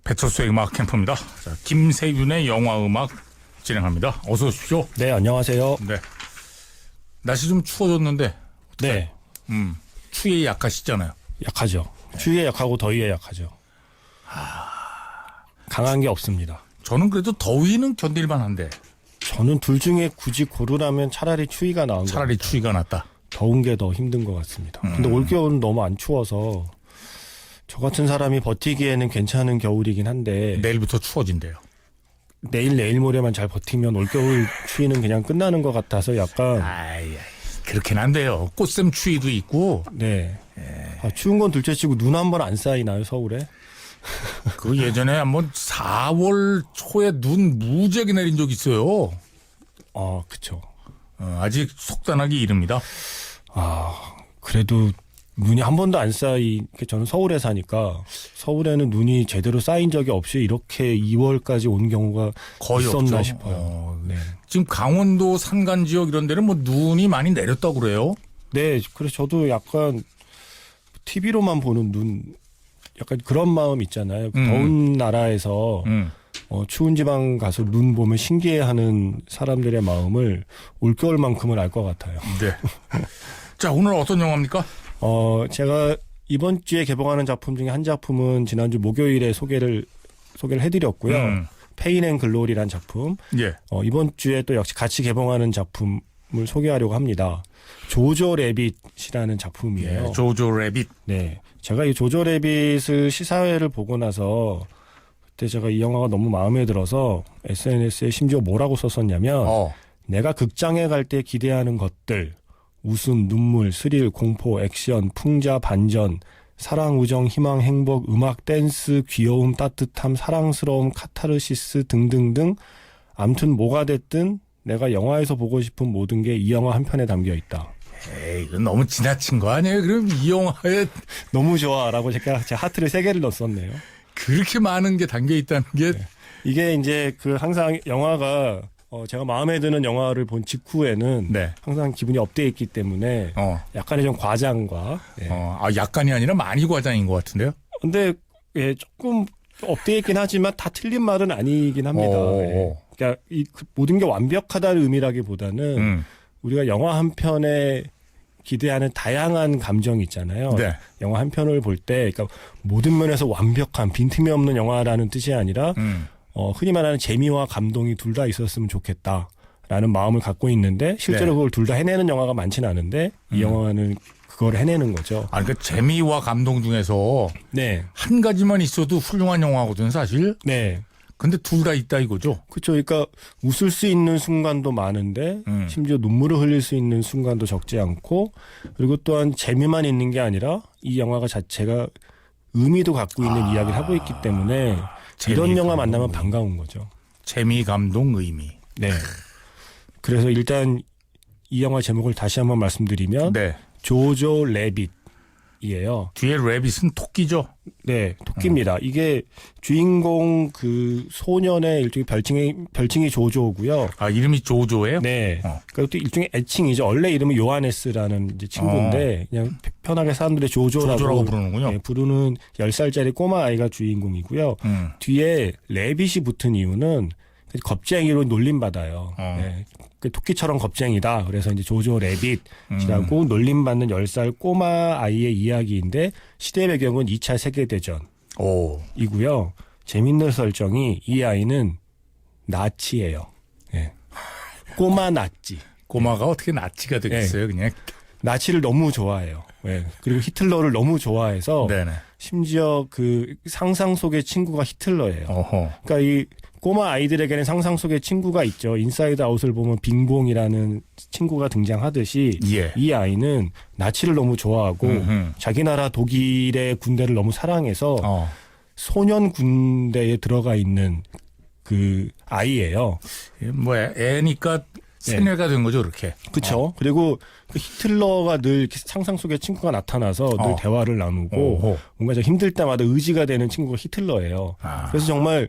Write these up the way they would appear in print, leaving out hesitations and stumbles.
배철수의 음악 캠프입니다. 자, 김세윤의 영화 음악 진행합니다. 어서 오십시오. 네, 안녕하세요. 네. 날씨 좀 추워졌는데. 네, 추위에 약하시잖아요. 약하죠. 추위에 약하고 더위에 약하죠. 강한 게 없습니다. 저는 그래도 더위는 견딜만 한데 저는 둘 중에 굳이 고르라면 차라리 추위가 나은 것 차라리 같아요. 추위가 낫다. 더운 게 더 힘든 것 같습니다. 근데 올겨울은 너무 안 추워서 저 같은 사람이 버티기에는 괜찮은 겨울이긴 한데 내일부터 추워진대요. 내일 모레만 잘 버티면 올겨울 추위는 그냥 끝나는 것 같아서 약간 아이, 그렇긴 한데요. 꽃샘 추위도 있고. 네. 추운 건 둘째치고 눈 한 번 안 쌓이나요, 서울에? 그 예전에 한번 4월 초에 눈 무지하게 내린 적 있어요. 그쵸. 아직 속단하기 이릅니다. 그래도 눈이 한 번도 안 저는 서울에 사니까 서울에는 눈이 제대로 쌓인 적이 없이 이렇게 2월까지 온 경우가 거의 있었나 없죠. 싶어요. 네. 지금 강원도 산간 지역 이런 데는 뭐 눈이 많이 내렸다고 그래요. 네, 그래서 저도 약간 TV로만 보는 눈, 약간 그런 마음 있잖아요. 더운 나라에서 추운 지방 가서 눈 보면 신기해하는 사람들의 마음을 올겨울만큼은 알 것 같아요. 네. 자, 오늘 어떤 영화입니까? 제가 이번 주에 개봉하는 작품 중에 한 작품은 지난주 목요일에 소개를 해드렸고요. 페인 앤 글로리란 작품. 예. 이번 주에 또 역시 같이 개봉하는 작품을 소개하려고 합니다. 조조 래빗이라는 작품이에요. 예, 조조 래빗. 네. 제가 이 조조 래빗을 시사회를 보고 나서 그때 제가 이 영화가 너무 마음에 들어서 SNS에 심지어 뭐라고 썼었냐면 내가 극장에 갈 때 기대하는 것들, 웃음, 눈물, 스릴, 공포, 액션, 풍자, 반전, 사랑, 우정, 희망, 행복, 음악, 댄스, 귀여움, 따뜻함, 사랑스러움, 카타르시스 등등등 아무튼 뭐가 됐든 내가 영화에서 보고 싶은 모든 게 이 영화 한 편에 담겨 있다. 에이, 이건 너무 지나친 거 아니에요? 그럼 이 영화에 너무 좋아라고 제가 제 하트를 3개를 넣었었네요. 그렇게 많은 게 담겨 있다는 게 이게 이제 항상 영화가 제가 마음에 드는 영화를 본 직후에는 네. 항상 기분이 업돼 있기 때문에 약간의 좀 과장과 약간이 아니라 많이 과장인 것 같은데요. 근데 조금 업돼 있긴 하지만 다 틀린 말은 아니긴 합니다. 그러니까 모든 게 완벽하다는 의미라기보다는 우리가 영화 한 편에 기대하는 다양한 감정이 있잖아요. 네. 영화 한 편을 볼 때 그러니까 모든 면에서 완벽한 빈틈이 없는 영화라는 뜻이 아니라 흔히 말하는 재미와 감동이 둘 다 있었으면 좋겠다라는 마음을 갖고 있는데 실제로 그걸 둘 다 해내는 영화가 많지는 않은데 이 영화는 그걸 해내는 거죠. 그러니까 재미와 감동 중에서 한 가지만 있어도 훌륭한 영화거든 사실. 네. 근데 둘 다 있다 이거죠. 그렇죠. 그러니까 웃을 수 있는 순간도 많은데 심지어 눈물을 흘릴 수 있는 순간도 적지 않고 그리고 또한 재미만 있는 게 아니라 이 영화가 자체가 의미도 갖고 있는 이야기를 하고 있기 때문에 이런 영화 만나면 반가운 거죠. 재미, 감동, 의미. 네. 그래서 일단 이 영화 제목을 다시 한번 말씀드리면 조조 래빗이에요. 뒤에 래빗은 토끼죠? 네, 토끼입니다. 이게 주인공 소년의 일종의 별칭이 조조고요. 이름이 조조예요? 네. 그것도 일종의 애칭이죠. 원래 이름은 요하네스라는 이제 친구인데 그냥 편하게 사람들이 조조라고 부르는군요. 네, 부르는 10살짜리 꼬마 아이가 주인공이고요. 뒤에 래빗이 붙은 이유는 겁쟁이로 놀림받아요. 네. 토끼처럼 겁쟁이다. 그래서 이제 조조 래빗이라고 놀림받는 10살 꼬마 아이의 이야기인데 시대 배경은 2차 세계대전이고요. 재밌는 설정이 이 아이는 나치예요. 네. 꼬마 나치. 꼬마가 어떻게 나치가 되겠어요? 그냥 나치를 너무 좋아해요. 네. 그리고 히틀러를 너무 좋아해서 심지어 상상 속의 친구가 히틀러예요. 그러니까 이 꼬마 아이들에게는 상상 속의 친구가 있죠. 인사이드 아웃을 보면 빙봉이라는 친구가 등장하듯이 이 아이는 나치를 너무 좋아하고 자기 나라 독일의 군대를 너무 사랑해서 소년 군대에 들어가 있는 아이예요. 뭐 애니까 세뇌가 된 거죠, 그렇게. 그렇죠. 그리고 히틀러가 늘 상상 속의 친구가 나타나서 늘 대화를 나누고 뭔가 좀 힘들 때마다 의지가 되는 친구가 히틀러예요. 그래서 정말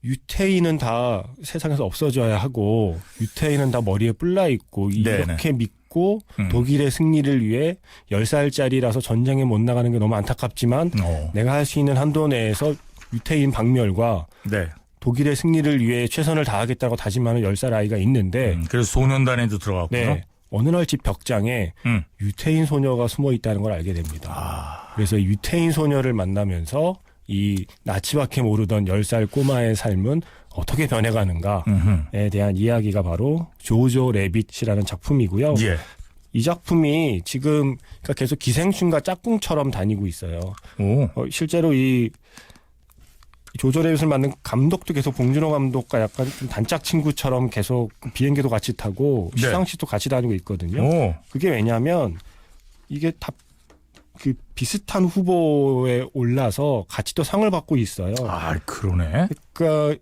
유태인은 다 세상에서 없어져야 하고 유태인은 다 머리에 뿔나 있고 이렇게 믿고 독일의 승리를 위해 10살짜리라서 전쟁에 못 나가는 게 너무 안타깝지만 내가 할 수 있는 한도 내에서 유태인 박멸과 네. 독일의 승리를 위해 최선을 다하겠다고 다짐하는 10살 아이가 있는데 그래서 소년단에도 들어갔고요. 네, 어느 날 집 벽장에 유태인 소녀가 숨어 있다는 걸 알게 됩니다. 그래서 유태인 소녀를 만나면서 이 나치밖에 모르던 10살 꼬마의 삶은 어떻게 변해가는가에 대한 이야기가 바로 조조 레빗이라는 작품이고요. 예. 이 작품이 지금 그러니까 계속 기생충과 짝꿍처럼 다니고 있어요. 실제로 이 조조 레빗을 만든 감독도 계속 봉준호 감독과 약간 좀 단짝 친구처럼 계속 비행기도 같이 타고 네. 시상식도 같이 다니고 있거든요. 그게 왜냐하면 이게 다 그 비슷한 후보에 올라서 같이 또 상을 받고 있어요. 아, 그러네. 그러니까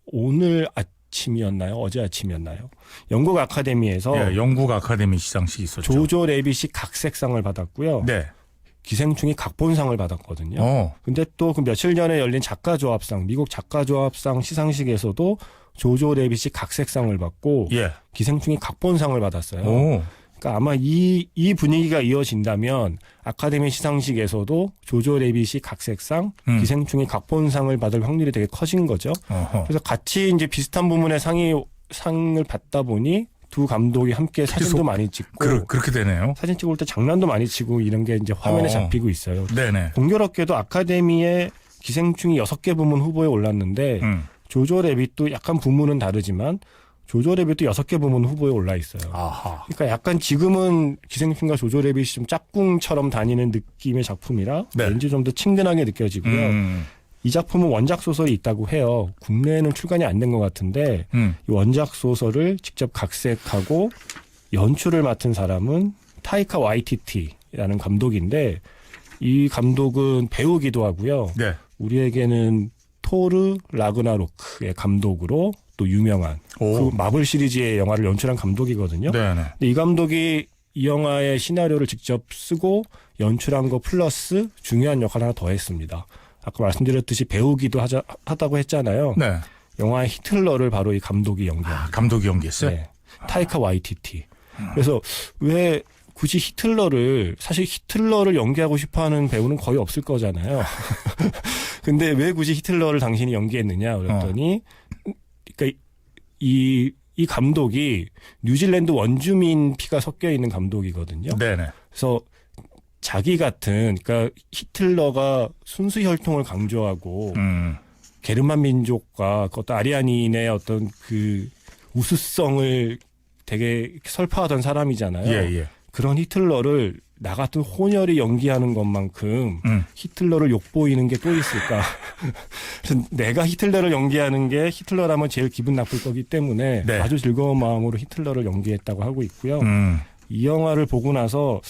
오늘 아침이었나요? 어제 아침이었나요? 영국 아카데미에서 예, 영국 아카데미 시상식이 있었죠. 조조 레빗이 각색상을 받았고요. 네. 기생충이 각본상을 받았거든요. 근데 또 그 며칠 전에 열린 작가조합상, 미국 작가조합상 시상식에서도 조조 레빗이 각색상을 받고 예. 기생충이 각본상을 받았어요. 그러니까 아마 이 분위기가 이어진다면 아카데미 시상식에서도 조조 레빗이 각색상, 기생충이 각본상을 받을 확률이 되게 커진 거죠. 그래서 같이 이제 비슷한 부문의 상을 받다 보니 두 감독이 함께 사진도 많이 찍고 그렇게 되네요. 사진 찍을 때 장난도 많이 치고 이런 게 이제 화면에 잡히고 있어요. 네네. 공교롭게도 아카데미의 기생충이 6개 부문 후보에 올랐는데 조조 레빗도 약간 부문은 다르지만 조조 레빗도 6개 부문 후보에 올라 있어요. 아하. 그러니까 약간 지금은 기생충과 조조 레빗이 좀 짝꿍처럼 다니는 느낌의 작품이라 네. 왠지 좀 더 친근하게 느껴지고요. 이 작품은 원작 소설이 있다고 해요. 국내에는 출간이 안 된 것 같은데 이 원작 소설을 직접 각색하고 연출을 맡은 사람은 타이카 와이티티라는 감독인데 이 감독은 배우기도 하고요. 네. 우리에게는 토르 라그나로크의 감독으로 또 유명한 그 마블 시리즈의 영화를 연출한 감독이거든요. 네네. 근데 이 감독이 이 영화의 시나리오를 직접 쓰고 연출한 거 플러스 중요한 역할 하나 더 했습니다. 아까 말씀드렸듯이 배우기도 하다고 했잖아요. 네. 영화의 히틀러를 바로 이 감독이 연기합니다. 감독이 연기했어요? 네. 타이카 와이티티. 그래서 왜 굳이 사실 히틀러를 연기하고 싶어하는 배우는 거의 없을 거잖아요. 근데 왜 굳이 히틀러를 당신이 연기했느냐 그랬더니 그러니까 이 감독이 뉴질랜드 원주민 피가 섞여 있는 감독이거든요. 네네. 그래서 자기 같은 그러니까 히틀러가 순수 혈통을 강조하고 게르만 민족과 그 어떤 아리아닌의 어떤 그 우수성을 되게 설파하던 사람이잖아요. 예. 그런 히틀러를 나 같은 혼혈이 연기하는 것만큼 히틀러를 욕보이는 게 또 있을까? 그래서 내가 히틀러를 연기하는 게 히틀러라면 제일 기분 나쁠 거기 때문에 네. 아주 즐거운 마음으로 히틀러를 연기했다고 하고 있고요. 이 영화를 보고 나서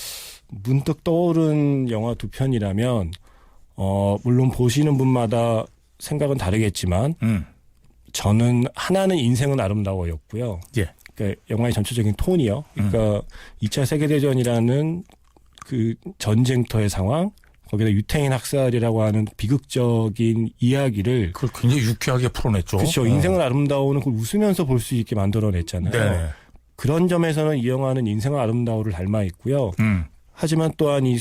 문득 떠오른 영화 두 편이라면 물론 보시는 분마다 생각은 다르겠지만 저는 하나는 인생은 아름다워였고요. 예. 그러니까 영화의 전체적인 톤이요. 그러니까 2차 세계대전이라는 그 전쟁터의 상황, 거기다 유태인 학살이라고 하는 비극적인 이야기를 그걸 굉장히 유쾌하게 풀어냈죠. 그렇죠. 인생은 아름다워는 그걸 웃으면서 볼 수 있게 만들어냈잖아요. 네네. 그런 점에서는 이 영화는 인생은 아름다워를 닮아 있고요. 하지만 또한 이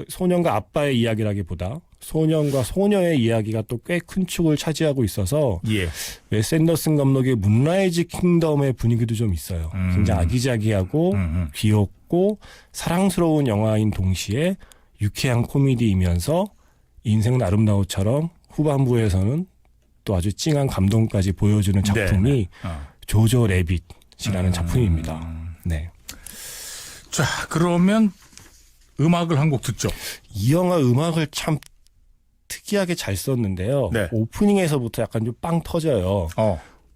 소년과 아빠의 이야기라기보다 소년과 소녀의 이야기가 또 꽤 큰 축을 차지하고 있어서 예. 웨스 앤더슨 감독의 문라이즈 킹덤의 분위기도 좀 있어요. 굉장히 아기자기하고 귀엽고 사랑스러운 영화인 동시에 유쾌한 코미디이면서 인생은 아름다워처럼 후반부에서는 또 아주 찡한 감동까지 보여주는 작품이 조조 레빗이라는 작품입니다. 네. 자, 그러면 음악을 한 곡 듣죠. 이 영화 음악을 참 특이하게 잘 썼는데요. 네. 오프닝에서부터 약간 좀 빵 터져요.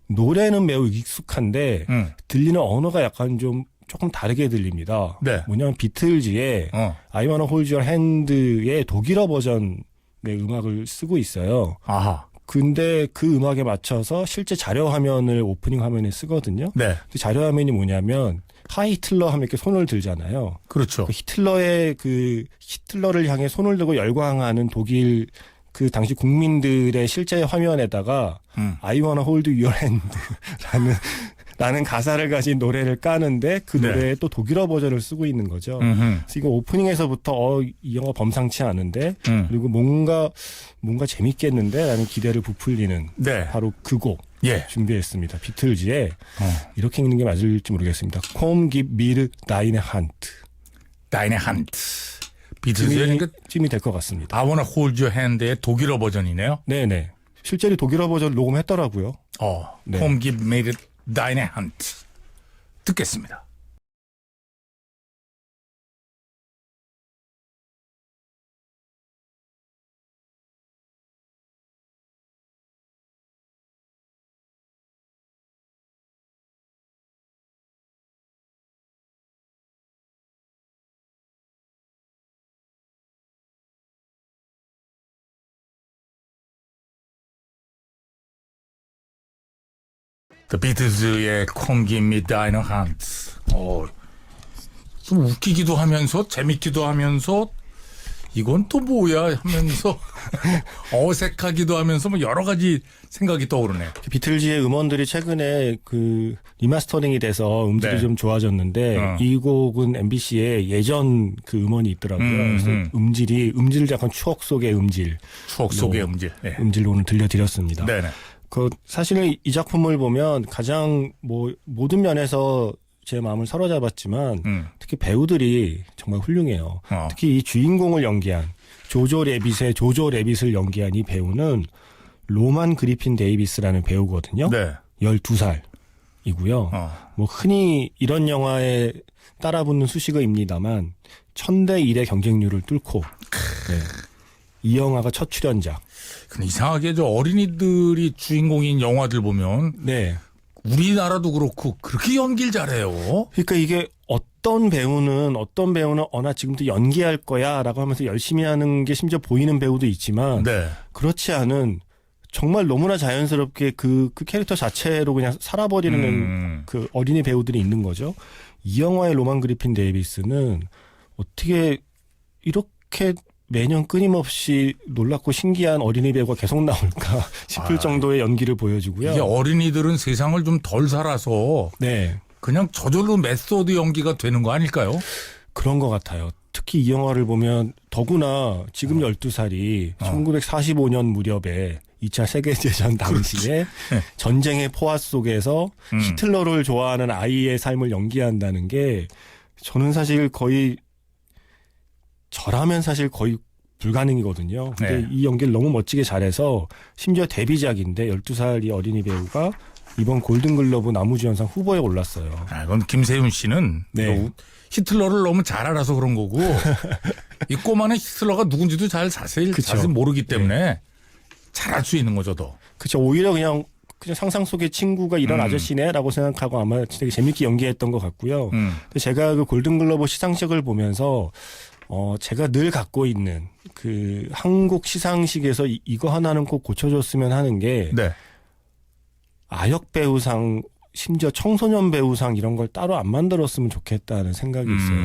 노래는 매우 익숙한데 들리는 언어가 약간 좀 조금 다르게 들립니다. 네. 뭐냐면 비틀즈의 I Wanna Hold Your Hand의 독일어 버전의 음악을 쓰고 있어요. 아하. 근데 그 음악에 맞춰서 실제 자료 화면을 오프닝 화면에 쓰거든요. 네. 그 자료 화면이 뭐냐면 하이 히틀러 하면 이렇게 손을 들잖아요. 그렇죠. 히틀러를 향해 손을 들고 열광하는 독일 그 당시 국민들의 실제 화면에다가 I wanna hold your hand라는 라는 가사를 가진 노래를 까는데 그 네. 노래에 또 독일어 버전을 쓰고 있는 거죠. 그래서 이거 오프닝에서부터 이 영화 범상치 않은데 그리고 뭔가 재밌겠는데 라는 기대를 부풀리는 네. 바로 그 곡 예. 준비했습니다. 비틀즈의 이렇게 읽는 게 맞을지 모르겠습니다. Komm gib mir deine Hand. Deine Hand. 비틀즈의 찜이 될 것 같습니다. I wanna hold your hand의 독일어 버전이네요. 네네. 실제로 독일어 버전 녹음했더라고요. 네. Komm gib mir deine Hand. 듣겠습니다. The Beatles의 Come Give Me Deine Hand. 좀 웃기기도 하면서 재밌기도 하면서 이건 또 뭐야 하면서 어색하기도 하면서 뭐 여러 가지 생각이 떠오르네. 비틀즈의 음원들이 최근에 그 리마스터링이 돼서 음질이 네. 좀 좋아졌는데 이 곡은 MBC의 예전 그 음원이 있더라고요. 그래서 음질 약간 추억 속의 음질. 추억 속의 음질. 네. 음질로 오늘 들려드렸습니다. 네네. 사실은 이 작품을 보면 가장 모든 면에서 제 마음을 사로잡았지만 특히 배우들이 정말 훌륭해요. 특히 이 주인공을 연기한 조조 레빗을 연기한 이 배우는 로만 그리핀 데이비스라는 배우거든요. 네. 12살이고요. 뭐 흔히 이런 영화에 따라붙는 수식어입니다만 1000대 1의 경쟁률을 뚫고 네. 이 영화가 첫 출연작. 근데 이상하게 저 어린이들이 주인공인 영화들 보면 네. 우리나라도 그렇고 그렇게 연기를 잘해요. 그러니까 이게 어떤 배우는 나 지금부터 연기할 거야라고 하면서 열심히 하는 게 심지어 보이는 배우도 있지만 네. 그렇지 않은 정말 너무나 자연스럽게 그 캐릭터 자체로 그냥 살아버리는 그 어린이 배우들이 있는 거죠. 이 영화의 로만 그리핀 데이비스는 어떻게 이렇게 매년 끊임없이 놀랍고 신기한 어린이 배우가 계속 나올까 싶을 정도의 연기를 보여주고요. 이게 어린이들은 세상을 좀 덜 살아서 네. 그냥 저절로 메소드 연기가 되는 거 아닐까요? 그런 것 같아요. 특히 이 영화를 보면 더구나 지금 12살이 1945년 무렵에 2차 세계대전 당시에 전쟁의 포화 속에서 히틀러를 좋아하는 아이의 삶을 연기한다는 게 저는 사실 저라면 사실 거의 불가능이거든요. 근데 네. 이 연기를 너무 멋지게 잘해서 심지어 데뷔작인데 12살이 어린이 배우가 이번 골든글러브 나무주연상 후보에 올랐어요. 그건 김세윤 씨는 네. 히틀러를 너무 잘 알아서 그런 거고 이 꼬마는 히틀러가 누군지도 자세히 모르기 때문에 잘할 수 있는 거죠, 더. 그렇죠. 오히려 그냥 상상 속의 친구가 이런 아저씨네라고 생각하고 아마 되게 재밌게 연기했던 것 같고요. 근데 제가 그 골든글러브 시상식을 보면서 제가 늘 갖고 있는 그 한국 시상식에서 이거 하나는 꼭 고쳐줬으면 하는 게 네. 아역 배우상 심지어 청소년 배우상 이런 걸 따로 안 만들었으면 좋겠다는 생각이 있어요.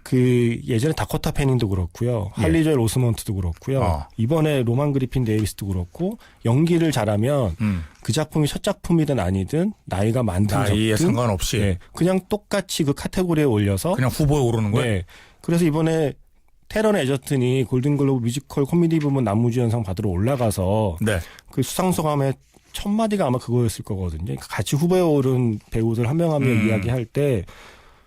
그 예전에 다코타 패닝도 그렇고요. 할리 조엘 오스먼트도 그렇고요. 이번에 로만 그리핀 데이비스도 그렇고 연기를 잘하면 그 작품이 첫 작품이든 아니든 나이가 많든 나이에 적든 상관없이 네, 그냥 똑같이 그 카테고리에 올려서 그냥 후보에 오르는 거예요? 네. 그래서 이번에 테런 에저튼이 골든글로브 뮤지컬 코미디 부문 남우주연상 받으러 올라가서 네. 그 수상소감에 첫 마디가 아마 그거였을 거거든요. 같이 후보에 오른 배우들 한 명 한 명 이야기할 때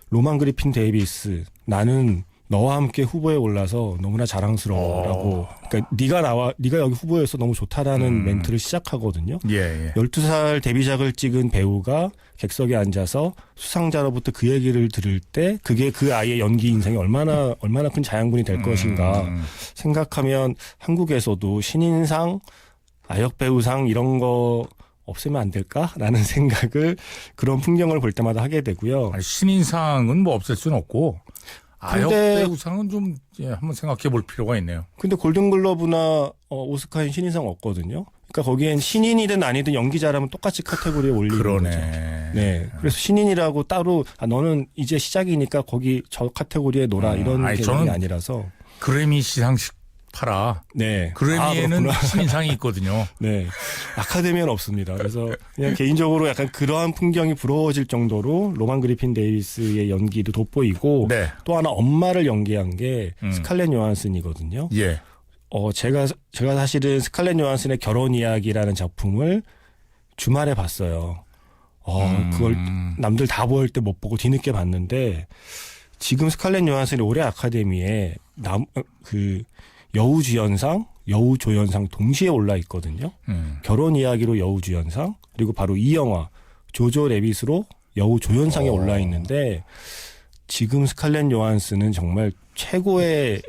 로만 그리핀 데이비스 나는 너와 함께 후보에 올라서 너무나 자랑스러워라고. 그러니까 네가 여기 후보에서 너무 좋다라는 멘트를 시작하거든요. 12살 데뷔작을 찍은 배우가 객석에 앉아서 수상자로부터 그 얘기를 들을 때 그게 그 아이의 연기 인생이 얼마나 큰 자양분이 될 것인가 생각하면 한국에서도 신인상 아역 배우상 이런 거 없애면 안 될까라는 생각을 그런 풍경을 볼 때마다 하게 되고요. 신인상은 뭐 없앨 수는 없고 아역 배우상은 좀 한번 생각해 볼 필요가 있네요. 근데 골든글러브나 오스카엔 신인상 없거든요. 그러니까 거기엔 신인이든 아니든 연기 잘하면 똑같이 카테고리에 올리는 그러네. 거죠. 네. 그래서 신인이라고 따로 너는 이제 시작이니까 거기 저 카테고리에 놀아 이런 개념이 아니라서. 그래미 시상식 팔아. 네. 그래미에는 그렇구나. 신인상이 있거든요. 네. 아카데미는 없습니다. 그래서 그냥 개인적으로 약간 그러한 풍경이 부러워질 정도로 로만 그리핀 데이비스의 연기도 돋보이고 네. 또 하나 엄마를 연기한 게 스칼렛 요한슨이거든요. 예. 제가 사실은 스칼렛 요한슨의 결혼 이야기라는 작품을 주말에 봤어요. 그걸 남들 다 볼 때 못 보고 뒤늦게 봤는데 지금 스칼렛 요한슨이 올해 아카데미에 여우주연상, 여우조연상 동시에 올라 있거든요. 결혼 이야기로 여우주연상, 그리고 바로 이 영화 조조 래빗으로 여우조연상에 올라 있는데 지금 스칼렛 요한슨은 정말 최고의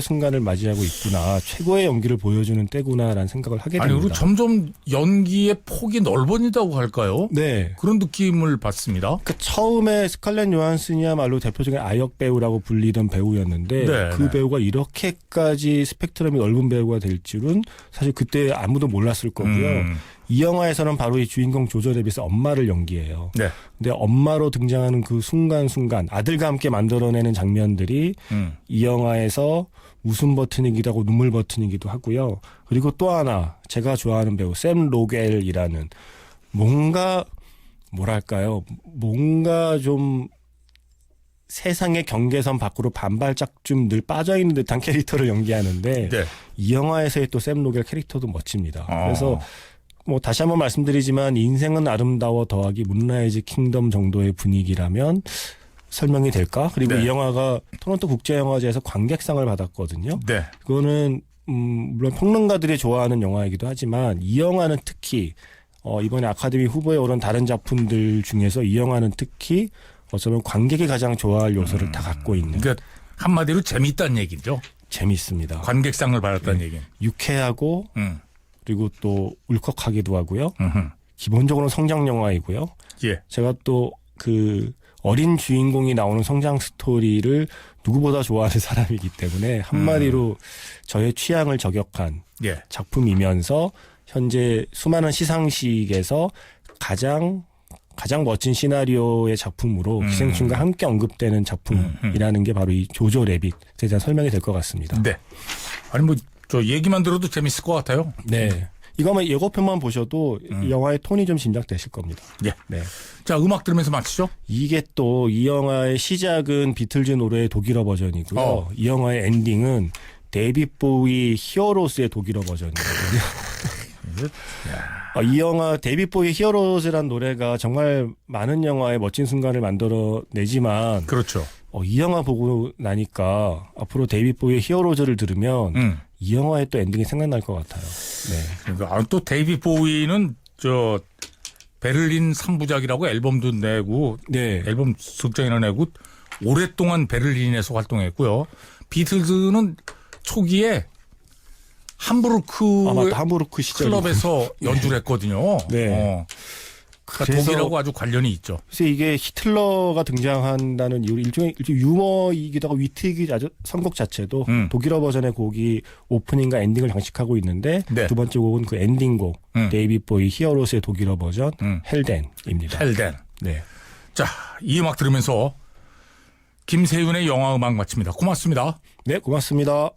순간을 맞이하고 있구나. 최고의 연기를 보여주는 때구나라는 생각을 하게 됩니다. 아니, 그리고 점점 연기의 폭이 넓어진다고 할까요? 네. 그런 느낌을 받습니다. 처음에 스칼렛 요한슨이야말로 대표적인 아역 배우라고 불리던 배우였는데 네, 그 네. 배우가 이렇게까지 스펙트럼이 넓은 배우가 될 줄은 사실 그때 아무도 몰랐을 거고요. 이 영화에서는 바로 이 주인공 조조 래빗의 엄마를 연기해요. 네. 근데 엄마로 등장하는 그 순간순간 아들과 함께 만들어내는 장면들이 이 영화에서 웃음 버튼이기도 하고 눈물 버튼이기도 하고요. 그리고 또 하나 제가 좋아하는 배우 샘 로겔이라는 뭔가 좀 세상의 경계선 밖으로 반발짝 좀 늘 빠져있는 듯한 캐릭터를 연기하는데 네. 이 영화에서의 또 샘 로겔 캐릭터도 멋집니다. 그래서 다시 한번 말씀드리지만 인생은 아름다워 더하기 문라이즈 킹덤 정도의 분위기라면 설명이 될까? 그리고 네. 이 영화가 토론토 국제영화제에서 관객상을 받았거든요. 네. 그거는 물론 평론가들이 좋아하는 영화이기도 하지만 이 영화는 특히 이번에 아카데미 후보에 오른 다른 작품들 중에서 이 영화는 특히 어쩌면 관객이 가장 좋아할 요소를 다 갖고 있는. 그러니까 한마디로 재밌다는 얘기죠. 재밌습니다. 관객상을 받았다는 얘기는. 유쾌하고 그리고 또 울컥하기도 하고요. 기본적으로 성장 영화이고요. 예. 제가 또 어린 주인공이 나오는 성장 스토리를 누구보다 좋아하는 사람이기 때문에 한마디로 저의 취향을 저격한 예. 작품이면서 현재 수많은 시상식에서 가장 멋진 시나리오의 작품으로 기생충과 함께 언급되는 작품이라는 게 바로 이 조조 래빗에 대한 설명이 될 것 같습니다. 네. 아니 저 얘기만 들어도 재밌을 것 같아요. 네. 이거 아마 예고편만 보셔도 이 영화의 톤이 좀 짐작되실 겁니다. 예. 네. 자, 음악 들으면서 마치죠. 이게 또 이 영화의 시작은 비틀즈 노래의 독일어 버전이고요. 이 영화의 엔딩은 데이빗 보위 히어로스의 독일어 버전이거든요. 이 영화 데이빗 보위 히어로스란 노래가 정말 많은 영화의 멋진 순간을 만들어내지만 그렇죠. 이 영화 보고 나니까 앞으로 데이빗 보위의 히어로즈를 들으면 이 영화의 또 엔딩이 생각날 것 같아요. 네. 그러니까 또 데이빗 보위는 베를린 3부작이라고 앨범도 내고 네. 앨범 극장이나 내고 오랫동안 활동했고요. 비틀즈는 초기에 함부르크 함부르크 시절 클럽에서 연주를 했거든요. 네. 그러니까 그래서 독일하고 아주 관련이 있죠. 그래서 이게 히틀러가 등장한다는 이유로 일종의 유머이기도 하고 위트이기도 아주 선곡 자체도 독일어 버전의 곡이 오프닝과 엔딩을 장식하고 있는데 네. 두 번째 곡은 그 엔딩곡 데이빗 보이 히어로스의 독일어 버전 헬덴입니다. 헬덴. 네. 자, 이 음악 들으면서 김세윤의 영화 음악 마칩니다. 고맙습니다. 네, 고맙습니다.